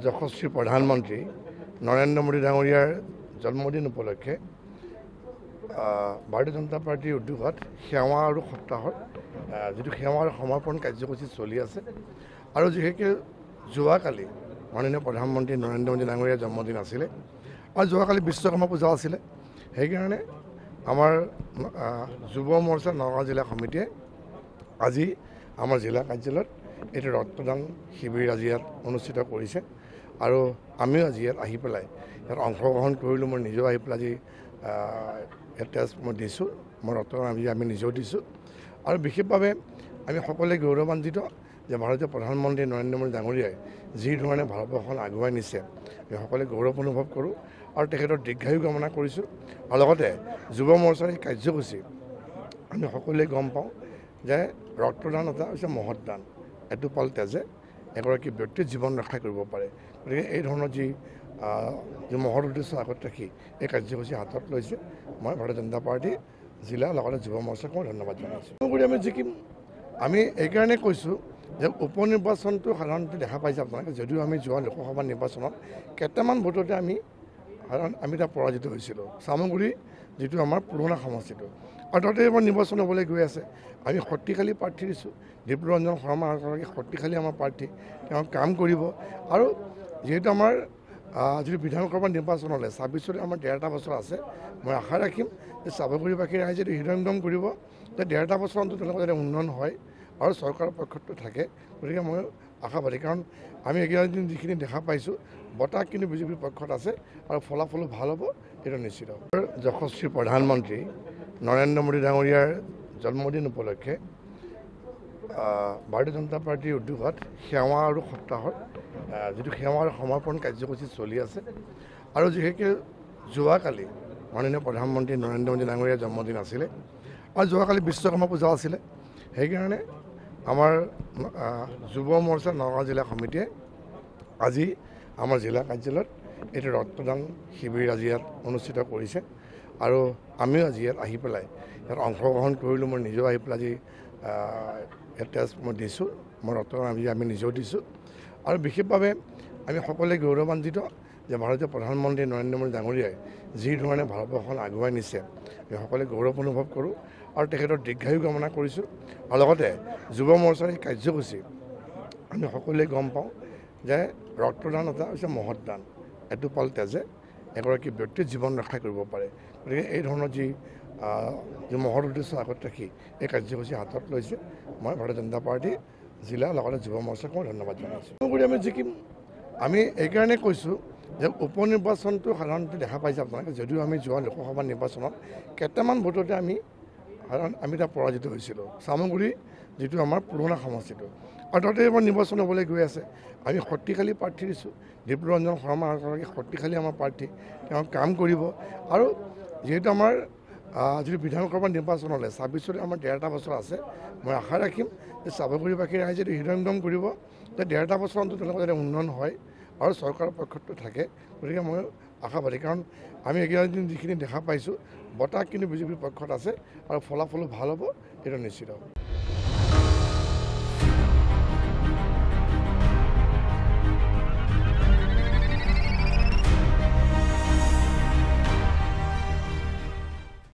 যশস্বী প্ৰধানমন্ত্ৰী নৰেন্দ্ৰ মোদী ডাঙৰীয়াৰ জন্মদিন উপলক্ষে ভাৰতীয় জনতা পাৰ্টিৰ উদ্যোগত সেৱা আৰু সপ্তাহৰ যিটো সেৱা আৰু সমৰ্পণ কাৰ্যসূচী চলি আছে আৰু যিহেতু যোৱাকালি মাননীয় প্ৰধানমন্ত্ৰী নৰেন্দ্ৰ মোদী ডাঙৰীয়াৰ জন্মদিন আছিলে আৰু যোৱাকালি বিশ্বকৰ্মা পূজা আছিলে সেইকাৰণে আমাৰ যুৱ মৰ্চা নগাঁও জিলা সমিতিয়ে আজি আমাৰ জিলা কাৰ্যালয়ত এইটো ৰক্তদান শিবিৰ আজি ইয়াত অনুষ্ঠিত কৰিছে আৰু আমিও আজি ইয়াত আহি পেলাই ইয়াত অংশগ্ৰহণ কৰিলোঁ। মই নিজেও আহি পেলাই আজি ইয়াত তেজ মই দিছোঁ, মই ৰক্তদান আমি নিজেও দিছোঁ আৰু বিশেষভাৱে আমি সকলোৱে গৌৰৱান্বিত যে ভাৰতীয় প্ৰধানমন্ত্ৰী নৰেন্দ্ৰ মোদী ডাঙৰীয়াই যি ধৰণে ভাৰতবৰ্ষখন আগুৱাই নিছে আমি সকলোৱে গৌৰৱ অনুভৱ কৰোঁ আৰু তেখেতৰ দীৰ্ঘায়ু কামনা কৰিছোঁ। আৰু লগতে যুৱ মৰ্চাৰ এই কাৰ্যসূচী আমি সকলোৱে গম পাওঁ যে ৰক্তদান এটা হৈছে মহৎ দান। এটোপাল তেজে এগৰাকী ব্যক্তিৰ জীৱন ৰক্ষা কৰিব পাৰে। গতিকে এই ধৰণৰ যি মহৎ উদ্দেশ্য আগত ৰাখি এই কাৰ্যসূচী হাতত লৈছে মই ভাৰতীয় জনতা পাৰ্টি জিলা লগতে যুৱ মৰ্চাক মই ধন্যবাদ জনাইছোঁ। আমি জিকিম আমি এইকাৰণে কৈছোঁ যে উপ নিৰ্বাচনটো সাধাৰণতে দেখা পাইছে আপোনালোকে, যদিও আমি যোৱা লোকসভা নিৰ্বাচনত কেইটামান ভোটতে আমি তাত পৰাজিত হৈছিলোঁ। চামগুৰি যিটো আমাৰ পুৰণা সমষ্টিটো আৰু তাতে এবাৰ নিৰ্বাচন হ'বলৈ গৈ আছে। আমি শক্তিশালী প্ৰাৰ্থী দিছোঁ, ডিব্ৰুৰঞ্জন শৰ্মা শক্তিশালী আমাৰ প্ৰাৰ্থী, তেওঁ কাম কৰিব আৰু যিহেতু আমাৰ যিটো বিধানসভা নিৰ্বাচন হ'লে 26 আমাৰ 13টা বছৰ আছে। মই আশা ৰাখিম যে চামগুৰিবাসী ৰাইজে হৃদয়ংগম কৰিব যে 13টা বছৰ অন্তত তেওঁলোকৰ যাতে উন্নয়ন হয় আৰু চৰকাৰৰ পক্ষতো থাকে। গতিকে মই আশাবাদী, কাৰণ আমি এইকেইদিন যিখিনি দেখা পাইছোঁ বঁটা কিন্তু বিজেপিৰ পক্ষত আছে আৰু ফলাফলো ভাল হ'ব, এইটো নিশ্চিত। যশস্বী প্ৰধানমন্ত্ৰী নৰেন্দ্ৰ মোদী ডাঙৰীয়াৰ জন্মদিন উপলক্ষে ভাৰতীয় জনতা পাৰ্টিৰ উদ্যোগত সেৱা আৰু সপ্তাহৰ যিটো সেৱা আৰু সমৰ্পণ কাৰ্যসূচী চলি আছে আৰু যিহেতু যোৱাকালি মাননীয় প্ৰধানমন্ত্ৰী নৰেন্দ্ৰ মোদী ডাঙৰীয়াৰ জন্মদিন আছিলে আৰু যোৱাকালি বিশ্বকৰ্মা পূজা আছিলে সেইকাৰণে আমাৰ যুৱ মৰ্চা নগাঁও জিলা সমিতিয়ে আজি আমাৰ জিলা কাৰ্যালয়ত এইটো ৰক্তদান শিবিৰ আজি ইয়াত অনুষ্ঠিত কৰিছে আৰু আমিও আজি ইয়াত আহি পেলাই ইয়াত অংশগ্ৰহণ কৰিলোঁ। মই নিজেও আহি পেলাই আজি ইয়াত তেজ মই দিছোঁ, মই ৰক্তদান আমি নিজেও দিছোঁ আৰু বিশেষভাৱে আমি সকলোৱে গৌৰৱান্বিত যে ভাৰতীয় প্ৰধানমন্ত্ৰী নৰেন্দ্ৰ মোদী ডাঙৰীয়াই যি ধৰণে ভাৰতবৰ্ষখন আগুৱাই নিছে আমি সকলোৱে গৌৰৱ অনুভৱ কৰোঁ আৰু তেখেতৰ দীৰ্ঘায়ু কামনা কৰিছোঁ। আৰু লগতে যুৱ মৰ্চাৰ এই কাৰ্যসূচী আমি সকলোৱে গম পাওঁ যে ৰক্তদান এটা হৈছে মহৎ দান। এটোপাল তেজে এগৰাকী ব্যক্তিৰ জীৱন ৰক্ষা কৰিব পাৰে। গতিকে এই ধৰণৰ যি মহৎ উদ্দেশ্য আগত ৰাখি এই কাৰ্যসূচী হাতত লৈছে মই ভাৰতীয় জনতা পাৰ্টি জিলা লগতে যুৱ মৰ্চাক মই ধন্যবাদ জনাইছোঁ। আমি জিকিম আমি এইকাৰণে কৈছোঁ যে উপ নিৰ্বাচনটো সাধাৰণতে দেখা পাইছে আপোনালোকে, যদিও আমি যোৱা লোকসভা নিৰ্বাচনত কেইটামান ভোটতে আমি তাত পৰাজিত হৈছিলোঁ। চামগুৰি যিটো আমাৰ পুৰণা সমষ্টিটো আৰু তাতে এবাৰ নিৰ্বাচন হ'বলৈ গৈ আছে। আমি শক্তিশালী প্ৰাৰ্থী দিছোঁ, ডিব্ৰুৰঞ্জন শৰ্মা শক্তিশালী আমাৰ প্ৰাৰ্থী, তেওঁ কাম কৰিব আৰু যিহেতু আমাৰ যিটো বিধানসভা নিৰ্বাচন হ'লে 26 আমাৰ 13টা বছৰ আছে। মই আশা ৰাখিম যে চামগুৰিবাসী ৰাইজে হৃদয়ংগম কৰিব যে 13টা বছৰ অন্তত তেওঁলোকৰ যাতে উন্নয়ন হয় আৰু চৰকাৰৰ পক্ষতো থাকে। গতিকে মই আশাবাদী, কাৰণ আমি এইকেইদিন যিখিনি দেখা পাইছোঁ বঁটা কিন্তু বিজেপিৰ পক্ষত আছে আৰু ফলাফলো ভাল হ'ব, এইটো নিশ্চিত।